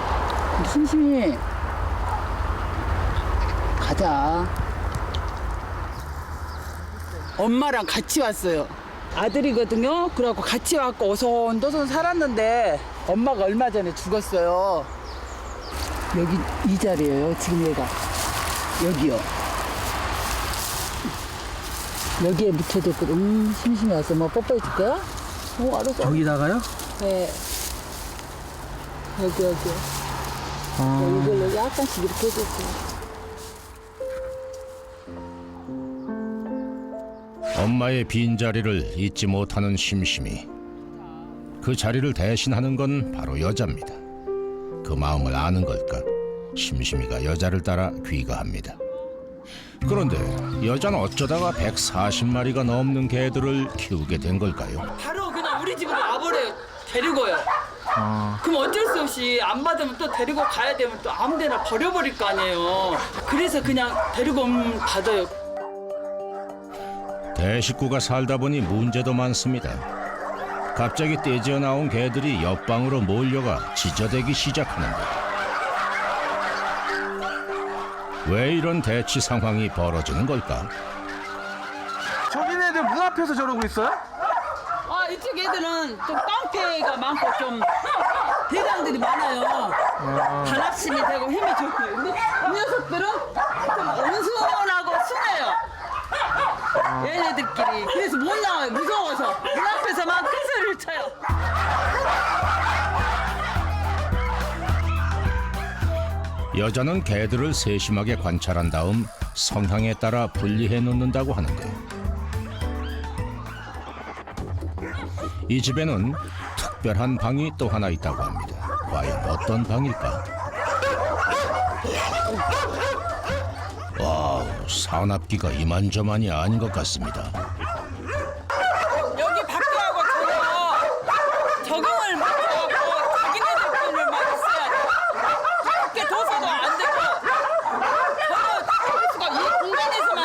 심심해. 가자. 엄마랑 같이 왔어요. 아들이거든요. 그래갖고 같이 왔고 오손도손 살았는데 엄마가 얼마 전에 죽었어요. 여기 이 자리예요. 지금 얘가 여기요. 여기에 묻혀졌거든. 심심해 와서 뭐 뽀뽀해 줄까요? 알았어. 여기다가요? 네. 여기요. 이걸로 약간씩 이렇게 해줬어요. 엄마의 빈자리를 잊지 못하는 심심이. 그 자리를 대신하는 건 바로 여자입니다. 그 마음을 아는 걸까? 심심이가 여자를 따라 귀가합니다. 그런데 여자는 어쩌다가 140마리가 넘는 개들을 키우게 된 걸까요? 바로 그냥 우리 집으로 와버려요. 데리고요. 그럼 어쩔 수 없이 안 받으면 또 데리고 가야 되면 또 아무 데나 버려버릴 거 아니에요. 그래서 그냥 데리고 오면 받아요. 대식구가 살다 보니 문제도 많습니다. 갑자기 떼지어 나온 개들이 옆방으로 몰려가 지저대기 시작하는데 왜 이런 대치 상황이 벌어지는 걸까? 저기네들 문 앞에서 저러고 있어요? 이쪽 애들은 좀 깡패가 많고 좀 대장들이 많아요. 단합심이 되고 힘이 좋고. 근데 이 녀석들은 좀 온순하고 순해요. 얘네들끼리. 그래서 못 나와요. 무서워서. 문 앞에서 막 큰 소리를 쳐요. 여자는 개들을 세심하게 관찰한 다음 성향에 따라 분리해 놓는다고 하는데 이 집에는 특별한 방이 또 하나 있다고 합니다. 과연 어떤 방일까? 와우, 사납기가 이만저만이 아닌 것 같습니다. 여기 밖에하고 적응을 못하고 자기네들끼리만 있어야 돼. 밖에 둬서도 안 되고 저는 수가 이 공간에서만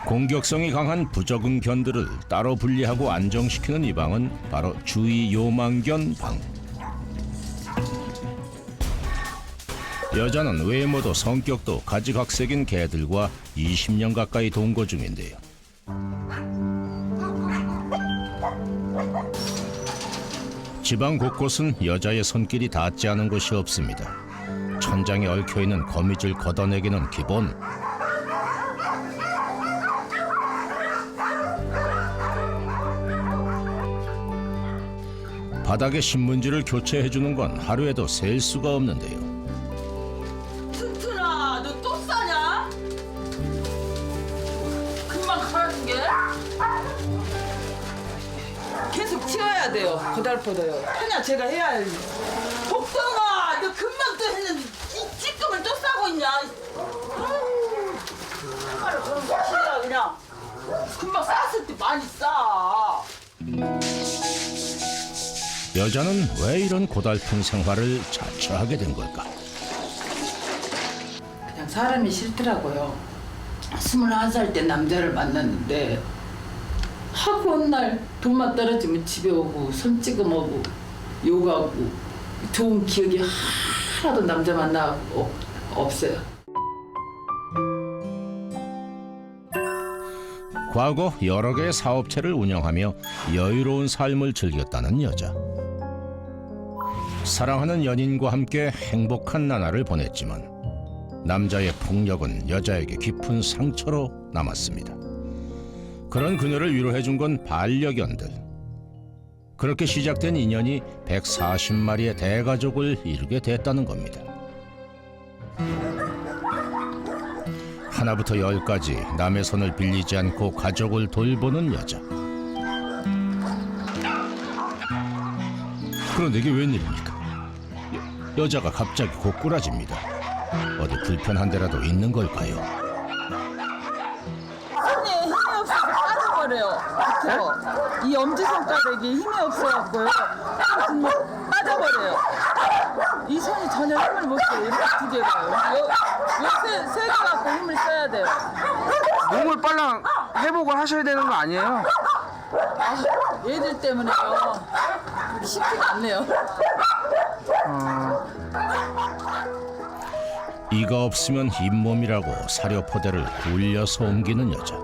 공격성이 강한 부적응 견들을 따로 분리하고 안정시키는 이 방은 바로 주의 요망견 방. 여자는 외모도 성격도 가지각색인 개들과 20년 가까이 동거 중인데요. 집안 곳곳은 여자의 손길이 닿지 않은 곳이 없습니다. 천장에 얽혀있는 거미줄 걷어내기는 기본. 바닥에 신문지를 교체해주는 건 하루에도 셀 수가 없는데요. 튼튼아, 너 또 싸냐? 금방 가라는 게? 계속 치워야 돼요. 고달퍼져요. 그냥 제가 해야 할 일. 복동아, 너 금방 또 했는데 이 찌끔을 또 싸고 있냐? 아유, 그럼 치라 그냥. 금방 쌌을 때 많이 싸. 여자는 왜 이런 고달픈 생활을 자처하게 된 걸까? 그냥 사람이 싫더라고요. 21살 때 남자를 만났는데 하고 온 날 돈만 떨어지면 집에 오고 손찌검하고 욕하고 좋은 기억이 하나도 남자 만나고 없어요. 과거 여러 개의 사업체를 운영하며 여유로운 삶을 즐겼다는 여자. 사랑하는 연인과 함께 행복한 나날을 보냈지만 남자의 폭력은 여자에게 깊은 상처로 남았습니다. 그런 그녀를 위로해준 건 반려견들. 그렇게 시작된 인연이 140마리의 대가족을 이루게 됐다는 겁니다. 하나부터 10까지 남의 손을 빌리지 않고 가족을 돌보는 여자. 그런데 이게 웬일입니까? 여자가 갑자기 고꾸라집니다. 어디 불편한 데라도 있는 걸까요? 손에 힘이 없어서 빠져버려요. 밑으로. 이 엄지손가락이 힘이 없어갖고요. 정말 빠져버려요. 이 손이 전혀 힘을 못 써요. 이렇게 두 개가요. 세 개 갖고 힘을 써야 돼요. 몸을 빨랑 회복을 하셔야 되는 거 아니에요? 얘들 때문에요. 쉽지가 않네요. 이가 없으면 잇몸이라고 사료포대를 굴려서 옮기는 여자.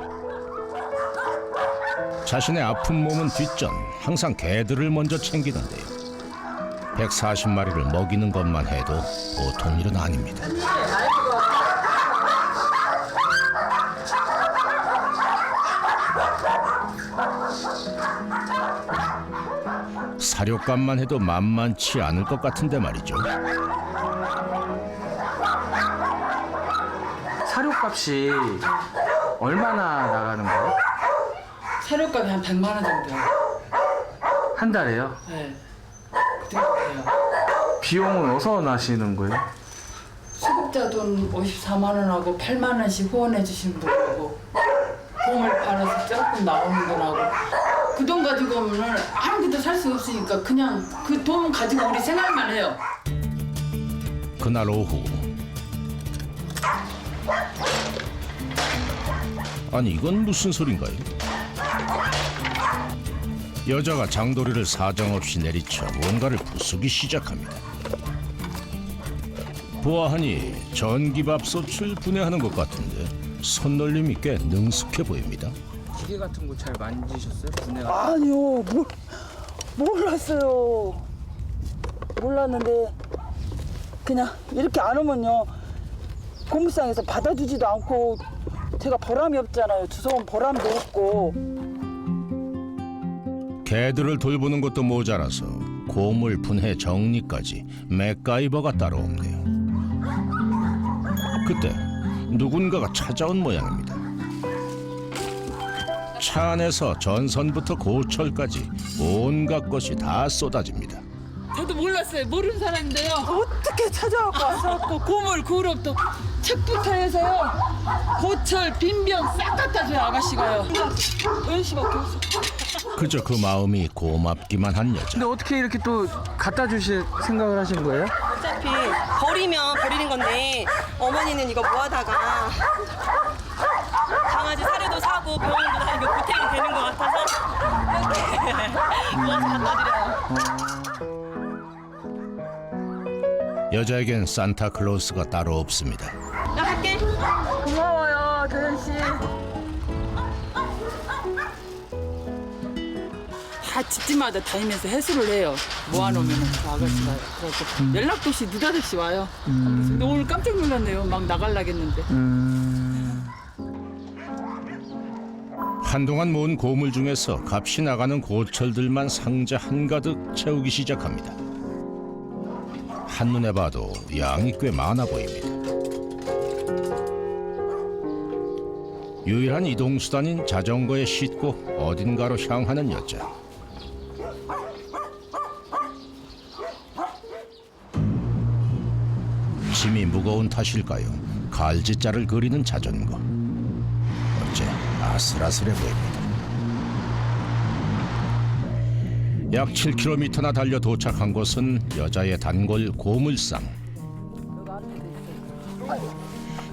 자신의 아픈 몸은 뒷전, 항상 개들을 먼저 챙기는데요. 140마리를 먹이는 것만 해도 보통 일은 아닙니다. 사료값만 해도 만만치 않을 것 같은데 말이죠. 사료값이 얼마나 나가는 거예요? 사료값이 한 100만 원 정도요. 한 달에요? 네. 그 정도 돼요. 비용은 어디서 나시는 거예요? 수급자 돈 54만 원하고 8만 원씩 후원해 주시는 분하고 봄을 팔아서 조금 나오는 돈하고 그 돈 가지고 오면은 아무것도 살 수 없으니까 그냥 그 돈 가지고 우리 생활만 해요. 그날 오후. 아니 이건 무슨 소린가요? 여자가 장도리를 사정없이 내리쳐 뭔가를 부수기 시작합니다. 보아하니 전기밥솥을 분해하는 것 같은데 손놀림이 꽤 능숙해 보입니다. 기계 같은 거 잘 만지셨어요? 분해가? 아니요, 몰랐어요. 몰랐는데 그냥 이렇게 안 오면요 고물상에서 받아주지도 않고 제가 보람이 없잖아요. 주워온 보람도 없고. 개들을 돌보는 것도 모자라서 고물 분해 정리까지 맥가이버가 따로 없네요. 그때 누군가가 찾아온 모양입니다. 차 안에서 전선부터 고철까지 온갖 것이 다 쏟아집니다. 저도 몰랐어요. 모르는 사람인데요. 어떻게 찾아갖고 와서 고물, 그룹 또 책부터 해서요. 고철, 빈병 싹 갖다 줘요 아가씨가요. 연시밖에 없어. 그저 그 마음이 고맙기만 한 여자. 근데 어떻게 이렇게 또 갖다 주실 생각을 하신 거예요? 어차피 버리면 버리는 건데 어머니는 이거 모아다가 강아지 사료도 사고 병원도 다니고 보탬이 되는 것 같아서 이렇게 모아서 갖다 드려요. 여자에겐 산타클로스가 따로 없습니다. 나 갈게. 고마워요 도현 씨. 다 집집마다 다니면서 해수를 해요. 모아놓으면 그 아가씨가. 그래서 연락도 없이 느닷없이 와요. 근데 오늘 깜짝 놀랐네요. 막 나가려겠는데. 한동안 모은 고물 중에서 값이 나가는 고철들만 상자 한가득 채우기 시작합니다. 한눈에 봐도 양이 꽤 많아 보입니다. 유일한 이동수단인 자전거에 싣고 어딘가로 향하는 여자. 짐이 무거운 탓일까요? 갈지자를 그리는 자전거. 어째 아슬아슬해 보입니다. 약 7km나 달려 도착한 곳은 여자의 단골 고물상.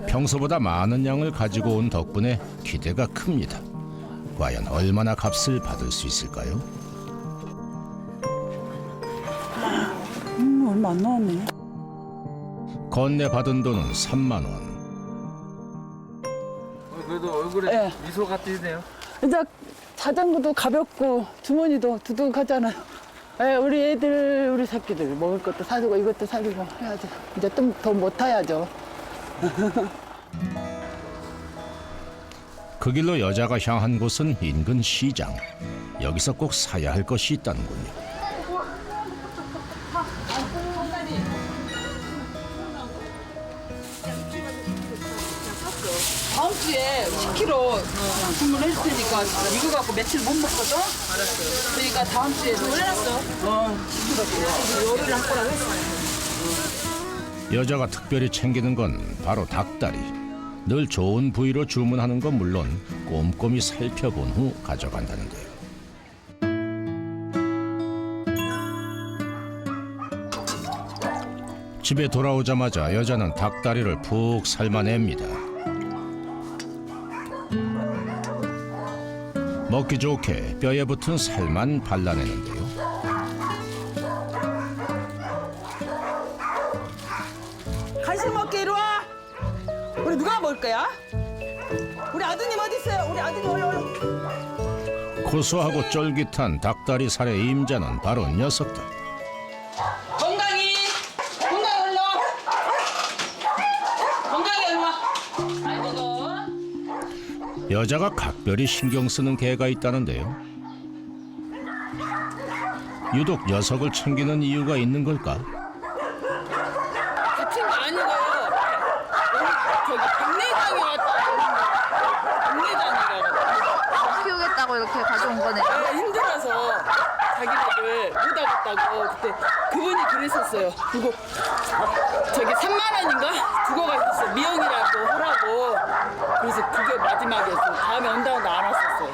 평소보다 많은 양을 가지고 온 덕분에 기대가 큽니다. 과연 얼마나 값을 받을 수 있을까요? 얼마 안 나왔네. 건네받은 돈은 3만 원. 그래도 얼굴에 네. 미소가 띄네요. 이제 자전거도 가볍고 주머니도 두둑하잖아요. 예, 우리 애들, 우리 새끼들 먹을 것도 사주고 이것도 사주고 해야죠. 이제 좀 더 못 타야죠. 그 길로 여자가 향한 곳은 인근 시장. 여기서 꼭 사야 할 것이 있다는군요. 다음 주에 10kg 주문해 줄 테니까 이거 갖고 며칠 못 먹거든? 알았어요. 그러니까 다음 주에 올려놨어. 10kg. 요리를 할 거라고 했어요. 여자가 특별히 챙기는 건 바로 닭다리. 늘 좋은 부위로 주문하는 건 물론 꼼꼼히 살펴본 후 가져간다는데요. 집에 돌아오자마자 여자는 닭다리를 푹 삶아냅니다. 먹기 좋게 뼈에 붙은 살만 발라내는데요. 간식 먹게 이리 와. 우리 누가 먹을 거야? 우리 아드님 어디 있어요? 우리 아드님 얼른. 고소하고 쫄깃한 닭다리 살의 임자는 바로 녀석들. 건강히 얼른 와. 건강히 얼른 와. 잘 먹어. 여자가 각별히 신경 쓰는 개가 있다는데요. 유독 녀석을 챙기는 이유가 있는 걸까? 다친 거 아니고요. 저기 백내장이 왔다. 백내장이라고. 키우겠다고 이렇게 가져온 거네요. 네, 힘들어서 자기네들 못 하겠다고 그때 그분이 그랬었어요. 그거 저기 3만 원인가 주고가 있었어. 미용이라고 하라고. 그래서 그게 마지막이었어. 다음에 온다고 안 왔었어요.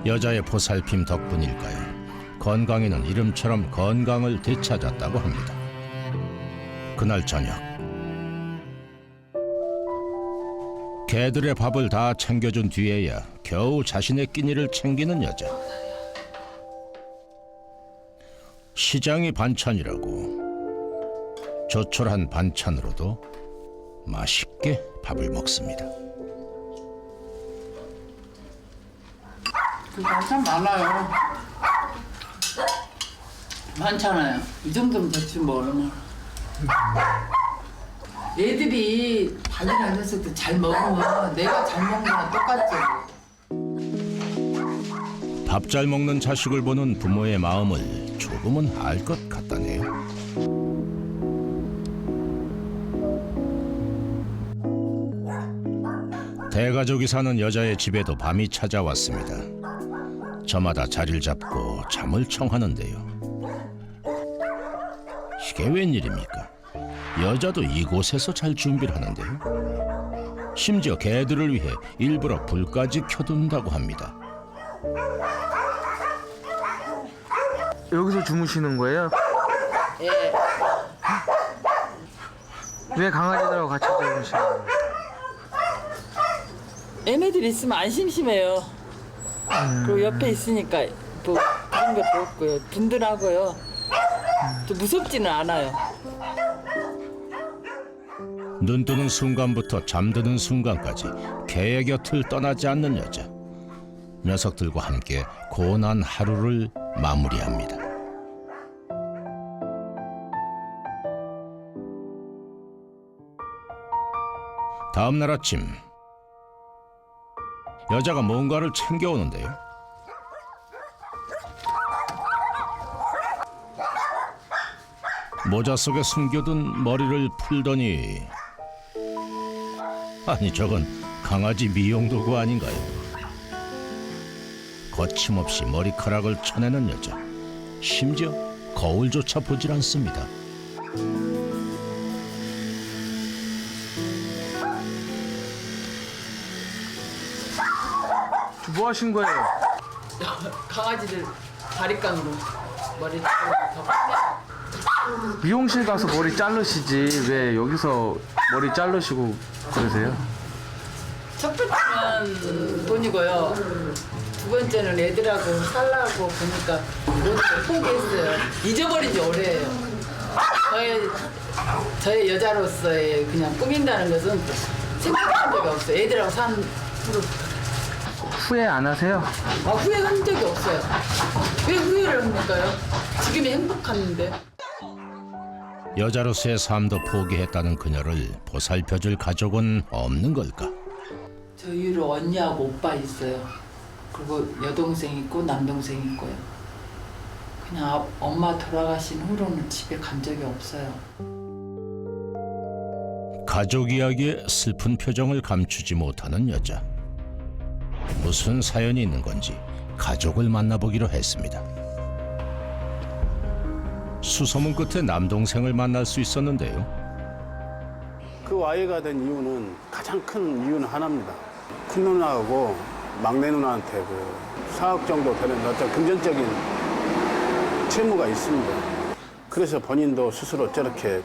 여자의 보살핌 덕분일까요? 건강이는 이름처럼 건강을 되찾았다고 합니다. 그날 저녁 개들의 밥을 다 챙겨준 뒤에야 겨우 자신의 끼니를 챙기는 여자. 시장이 반찬이라고 조촐한 반찬으로도 맛있게 밥을 먹습니다. 반찬 많아요. 많잖아요. 이 정도면 됐지 뭐 얼마나. 애들이 다른 녀석들 잘 먹으면 내가 잘 먹는 거랑 똑같죠. 밥 잘 먹는 자식을 보는 부모의 마음을 조금은 알 것 같다네요. 대가족이 사는 여자의 집에도 밤이 찾아왔습니다. 저마다 자리를 잡고 잠을 청하는데요. 이게 웬일입니까? 여자도 이곳에서 잘 준비를 하는데요. 심지어 개들을 위해 일부러 불까지 켜둔다고 합니다. 여기서 주무시는 거예요? 예. 왜 강아지들하고 같이 주무시는 거예요? 애매들이 있으면 안 심심해요. 그리고 옆에 있으니까 뭐 그런 것도 없고요. 든든하고요. 또 무섭지는 않아요. 눈 뜨는 순간부터 잠드는 순간까지 개의 곁을 떠나지 않는 여자. 녀석들과 함께 고난 하루를 마무리합니다. 다음 날 아침, 여자가 뭔가를 챙겨오는데요. 모자 속에 숨겨둔 머리를 풀더니, 아니 저건 강아지 미용 도구 아닌가요? 거침없이 머리카락을 쳐내는 여자. 심지어 거울조차 보질 않습니다. 뭐 하신 거예요? 강아지들 바리깡으로 머리 미용실 가서 머리 자르시지 왜 여기서 머리 자르시고 그러세요? 첫 번째는 돈이고요. 두 번째는 애들하고 살라고 보니까 모두 포기했어요. 잊어버린 지 오래예요. 저의 여자로서의 그냥 꾸민다는 것은 생각한 적이 없어요. 애들하고 산 후로. 후회 안 하세요? 후회한 적이 없어요. 왜 후회를 합니까요? 지금이 행복한데. 여자로서의 삶도 포기했다는 그녀를 보살펴줄 가족은 없는 걸까? 저 위로 언니하고 오빠 있어요. 그리고 여동생 있고 남동생 있고요. 그냥 엄마 돌아가신 후로는 집에 간 적이 없어요. 가족 이야기에 슬픈 표정을 감추지 못하는 여자. 무슨 사연이 있는 건지 가족을 만나보기로 했습니다. 수소문 끝에 남동생을 만날 수 있었는데요. 그 아이가 된 이유는 가장 큰 이유는 하나입니다. 큰 누나하고 막내 누나한테 그 4억 정도 되는 어떤 금전적인 채무가 있습니다. 그래서 본인도 스스로 저렇게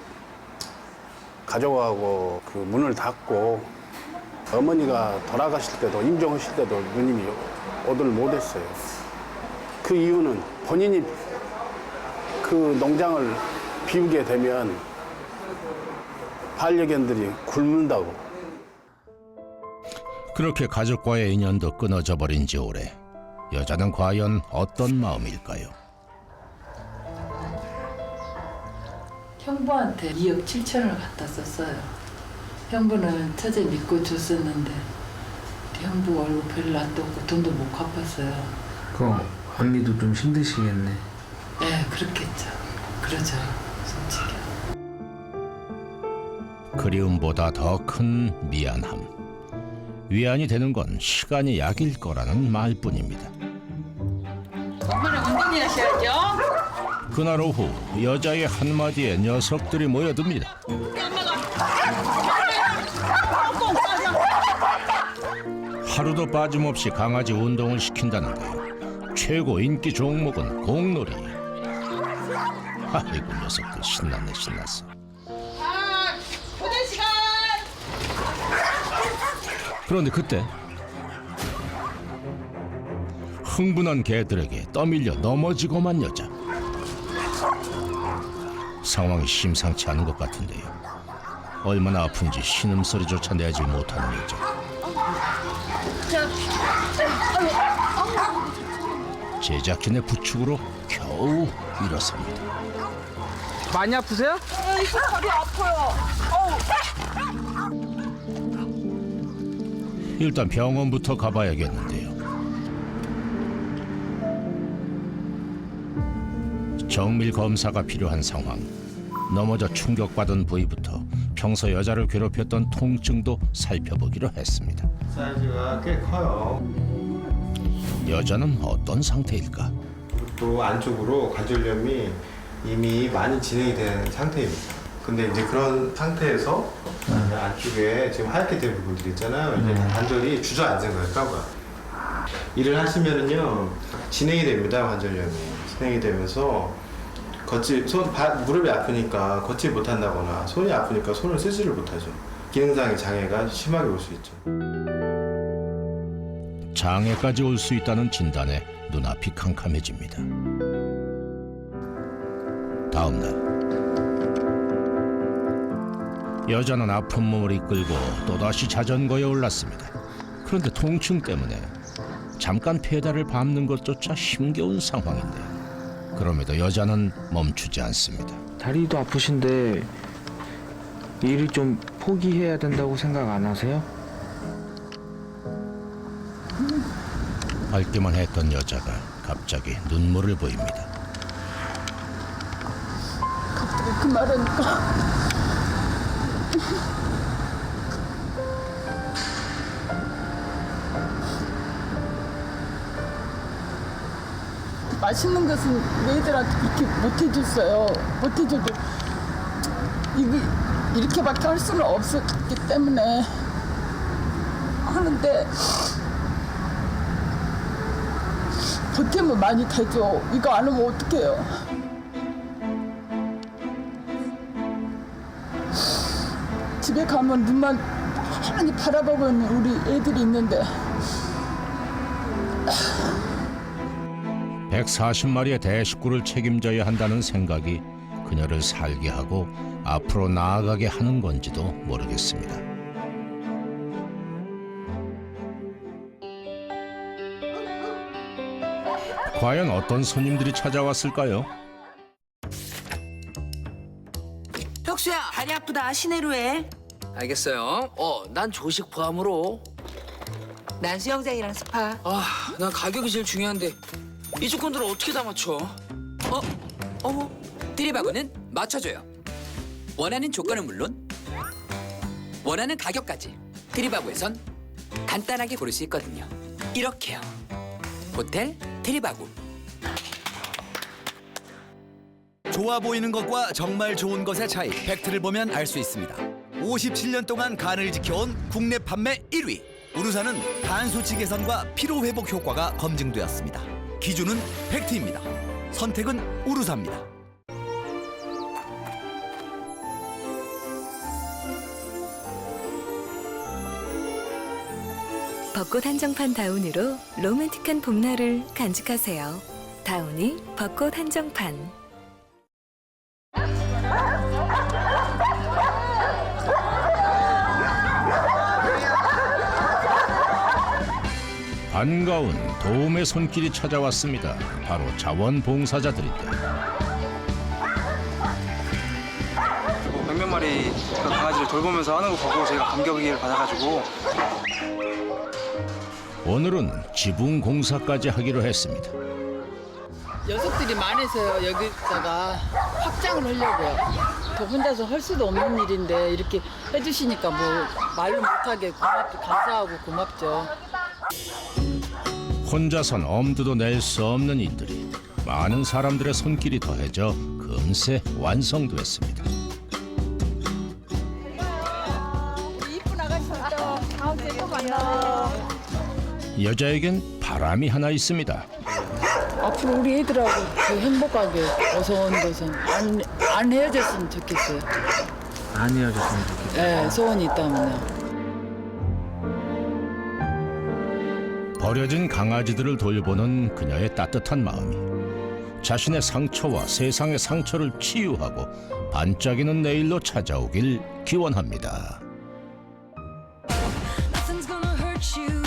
가족하고 그 문을 닫고 어머니가 돌아가실 때도 임종하실 때도 누님이 오늘 못했어요. 그 이유는 본인이 그 농장을 비우게 되면 반려견들이 굶는다고. 그렇게 가족과의 인연도 끊어져 버린 지 오래. 여자는 과연 어떤 마음일까요? 형부한테 2억 7천을 갖다 썼어요. 형부는 처제 믿고 줬었는데 형부 월급 별로 안 떴고 돈도 못 갚았어요. 그럼 언니도 좀 힘드시겠네. 네, 그렇겠죠. 그러죠, 솔직히. 그리움보다 더 큰 미안함. 위안이 되는 건 시간이 약일 거라는 말뿐입니다. 엄마는 운동이 하셔야죠. 그날 오후 여자의 한마디에 녀석들이 모여듭니다. 하루도 빠짐없이 강아지 운동을 시킨다는데요. 최고 인기 종목은 공놀이. 아이고 녀석들 신났네 신났어. 고된 시간. 그런데 그때 흥분한 개들에게 떠밀려 넘어지고만 여자. 상황이 심상치 않은 것 같은데요. 얼마나 아픈지 신음소리조차 내지 못하는 여자. 제작진의 부축으로 겨우 일어섭니다. 많이 아프세요? 이 다리 아파요. 일단 병원부터 가봐야겠는데요. 정밀 검사가 필요한 상황. 넘어져 충격받은 부위부터 평소 여자를 괴롭혔던 통증도 살펴보기로 했습니다. 사이즈가 꽤 커요. 여자는 어떤 상태일까? 또 안쪽으로 관절염이 이미 많이 진행이 된 상태입니다. 근데 이제 그런 상태에서 안쪽에 지금 하얗게 된 부분들이 있잖아요. 이제 관절이 주저앉은 거예요, 뼈가. 일을 하시면은요, 진행이 됩니다, 관절염이. 진행이 되면서 무릎이 아프니까 걷지 못한다거나 손이 아프니까 손을 쓰지를 못하죠. 기능상의 장애가 심하게 올 수 있죠. 장애까지 올 수 있다는 진단에 눈앞이 캄캄해집니다. 다음 날 여자는 아픈 몸을 이끌고 또다시 자전거에 올랐습니다. 그런데 통증 때문에 잠깐 페달을 밟는 것조차 힘겨운 상황인데요. 그럼에도 여자는 멈추지 않습니다. 다리도 아프신데 일을 좀 포기해야 된다고 생각 안 하세요? 밟기만 했던 여자가 갑자기 눈물을 보입니다. 갑자기 그 말하니까 맛있는 것은 애들한테 그렇게 못 해줬어요. 못 해줘도 이렇게밖에 할 수는 없었기 때문에 하는데 보탬은 많이 되죠. 이거 안 하면 어떡해요. 집에 가면 눈만 많이 바라보고 있는 우리 애들이 있는데 140마리의 대식구를 책임져야 한다는 생각이 그녀를 살게 하고 앞으로 나아가게 하는 건지도 모르겠습니다. 과연 어떤 손님들이 찾아왔을까요? 혁수야, 다리 아프다. 시내로 해. 알겠어요. 난 조식 포함으로. 난 수영장이랑 스파. 난 가격이 제일 중요한데 이 조건들을 어떻게 다 맞춰? 어머, 트리바고는 맞춰줘요. 원하는 조건은 물론 원하는 가격까지 트리바고에선 간단하게 고를 수 있거든요. 이렇게요. 호텔 트리바고. 좋아 보이는 것과 정말 좋은 것의 차이, 팩트를 보면 알 수 있습니다. 57년 동안 간을 지켜온 국내 판매 1위. 우루사는 간 수치 개선과 피로 회복 효과가 검증되었습니다. 기준은 팩트입니다. 선택은 우루사입니다. 벚꽃 한정판 다운으로 로맨틱한 봄날을 간직하세요. 다운이 벚꽃 한정판. 반가운 도움의 손길이 찾아왔습니다. 바로 자원봉사자들인데. 100몇 마리 강아지를 돌보면서 하는 거 보고 제가 감격을 받아가지고 오늘은 지붕 공사까지 하기로 했습니다. 녀석들이 많아서요. 여기다가 확장을 하려고요. 저 혼자서 할 수도 없는 일인데 이렇게 해주시니까 뭐 말로 못하게 감사하고 고맙죠. 혼자선 엄두도 낼 수 없는 일들이 많은 사람들의 손길이 더해져 금세 완성됐습니다. 이쁜 아가씨부터 다음 주에 또 만나. 여자에겐 바람이 하나 있습니다. 앞으로 우리 애들하고 더 행복하게 어서운데선 안 헤어졌으면 좋겠어요. 안 헤어졌으면 좋겠어요. 네, 소원이 있다면요. 버려진 강아지들을 돌보는 그녀의 따뜻한 마음이 자신의 상처와 세상의 상처를 치유하고 반짝이는 내일로 찾아오길 기원합니다. Nothing's gonna hurt you.